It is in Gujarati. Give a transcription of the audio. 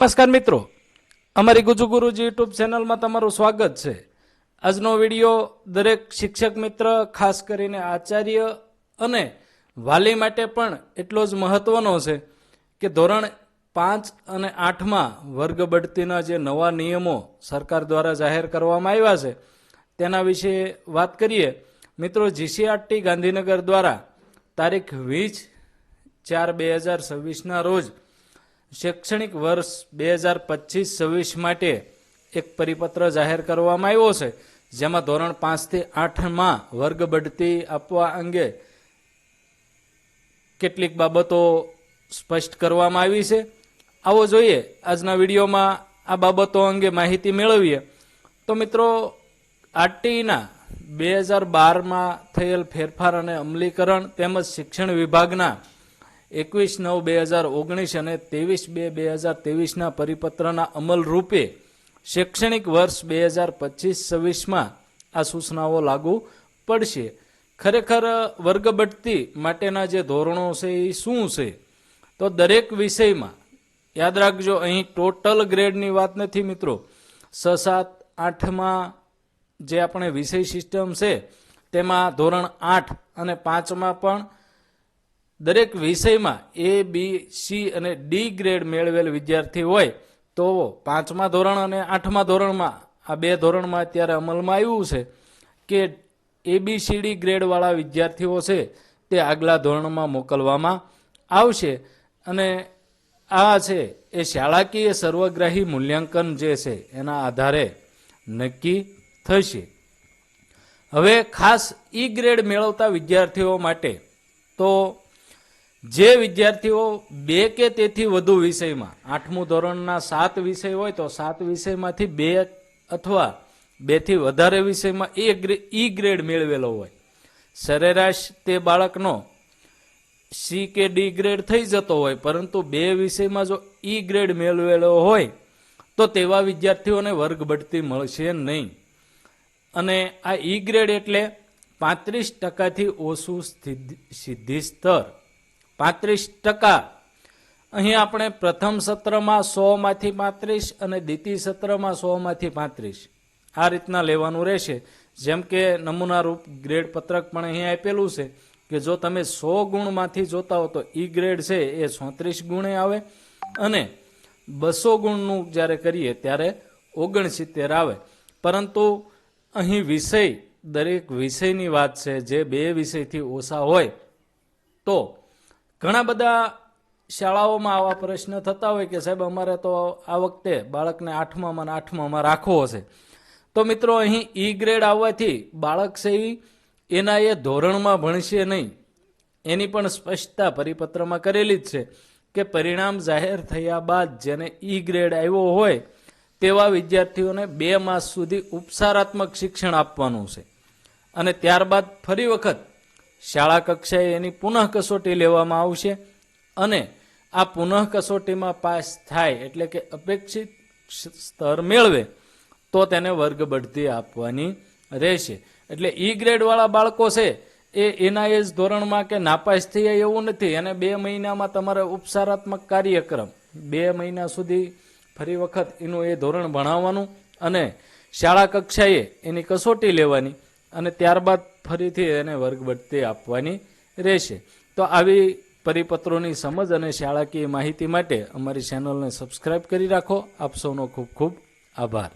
નમસ્કાર મિત્રો, અમારી ગુજુગુરુજી યુટ્યુબ ચેનલમાં તમારું સ્વાગત છે। આજનો વિડીયો દરેક શિક્ષક મિત્ર, ખાસ કરીને આચાર્ય અને વાલી માટે પણ એટલો જ મહત્વનો છે કે ધોરણ 5 અને 8માં વર્ગ બઢતીના જે નવા નિયમો સરકાર દ્વારા જાહેર કરવામાં આવ્યા છે તેના વિશે વાત કરીએ। મિત્રો, જીસીઆરટી ગાંધીનગર દ્વારા તારીખ 20/4/2026ના રોજ શૈક્ષણિક વર્ષ 2025-26 માટે એક પરિપત્ર જાહેર કરવામાં આવ્યો છે, જેમાં ધોરણ 5 થી 8માં વર્ગ બઢતી આપવા અંગે કેટલીક બાબતો સ્પષ્ટ કરવામાં આવી છે। આવો જોઈએ આજના વિડીયોમાં આ બાબતો અંગે માહિતી મેળવીએ। તો મિત્રો, આરટીઈના 2012માં થયેલ ફેરફાર અને અમલીકરણ તેમજ શિક્ષણ વિભાગના 21/9/2019 અને 23/2/2023ના પરિપત્રના અમલ રૂપે શૈક્ષણિક વર્ષ 2025-26માં આ સૂચનાઓ લાગુ પડશે। ખરેખર વર્ગ બઢતી માટેના જે ધોરણો છે એ શું છે? તો દરેક વિષયમાં યાદ રાખજો, અહીં ટોટલ ગ્રેડની વાત નથી મિત્રો। 6, 7, 8માં જે આપણે વિષય સિસ્ટમ છે તેમાં ધોરણ 8 અને 5માં પણ દરેક વિષયમાં A, B, C અને D ગ્રેડ મેળવેલ વિદ્યાર્થી હોય તો 5મા ધોરણ અને 8મા ધોરણમાં આ બે ધોરણમાં અત્યારે અમલમાં આવ્યું છે કે ABCD ગ્રેડવાળા વિદ્યાર્થીઓ છે તે આગલા ધોરણમાં મોકલવામાં આવશે અને આ છે એ શાળાકીય સર્વગ્રાહી મૂલ્યાંકન જે છે એના આધારે નક્કી થશે। હવે ખાસ ઈ ગ્રેડ મેળવતા વિદ્યાર્થીઓ માટે તો જે વિદ્યાર્થીઓ 2 કે તેથી વધુ વિષયમાં 8મું ધોરણના 7 વિષય હોય તો 7 વિષયમાંથી 2 અથવા 2 થી વધારે વિષયમાં ઈ ગ્રેડ મેળવેલો હોય, સરેરાશ તે બાળકનો C કે D ગ્રેડ થઈ જતો હોય, પરંતુ 2 વિષયમાં જો ઈ ગ્રેડ મેળવેલો હોય તો તેવા વિદ્યાર્થીઓને વર્ગ બઢતી મળશે નહીં। અને આ ઈ ગ્રેડ એટલે 35%થી ઓછું સિદ્ધિ સ્તર। 35%। અહીં આપણે પ્રથમ સત્રમાં 100માંથી 35 અને દ્વિતીય સત્રમાં 100માંથી 35 આ રીતના લેવાનું રહેશે। જેમ કે નમૂના રૂપ ગ્રેડ પત્રક પણ અહીં આપેલું છે કે જો તમે 100 ગુણમાંથી જોતા હો તો ઈ ગ્રેડ છે એ 34 ગુણે આવે અને 200 ગુણનું જ્યારે કરીએ ત્યારે 69 આવે। પરંતુ અહીં વિષય, દરેક વિષયની વાત છે, જે 2 વિષયથી ઓછા હોય તો ઘણા બધા શાળાઓમાં આવા પ્રશ્ન થતા હોય કે સાહેબ અમારે તો આ વખતે બાળકને 8માં અને 8માં રાખવો છે। તો મિત્રો, અહીં ઈ ગ્રેડ આવવાથી બાળક છે એના એ ધોરણમાં ભણશે નહીં, એની પણ સ્પષ્ટતા પરિપત્રમાં કરેલી જ છે કે પરિણામ જાહેર થયા બાદ જેને ઈ ગ્રેડ આવ્યો હોય તેવા વિદ્યાર્થીઓને 2 માસ સુધી ઉપચારાત્મક શિક્ષણ આપવાનું છે અને ત્યારબાદ ફરી વખત શાળા કક્ષાએ એની પુનઃ કસોટી લેવામાં આવશે અને આ પુનઃ કસોટીમાં પાસ થાય એટલે કે અપેક્ષિત સ્તર મેળવે તો તેને વર્ગ બઢતી આપવાની રહેશે। એટલે ઈ ગ્રેડવાળા બાળકો છે એ એના એ જ ધોરણમાં કે નાપાસ થઈ જાય એવું નથી, એને 2 મહિનામાં તમારે ઉપચારાત્મક કાર્યક્રમ 2 મહિના સુધી ફરી વખત એનું એ ધોરણ ભણાવવાનું અને શાળા કક્ષાએ એની કસોટી લેવાની અને ત્યારબાદ ફરીથી એને વર્ગ બઢતી આપવાની રહેશે। તો આવી પરિપત્રોની સમજ અને શાળાકીય માહિતી માટે અમારી ચેનલને સબસ્ક્રાઈબ કરી રાખો। આપ સૌનો ખૂબ ખૂબ આભાર।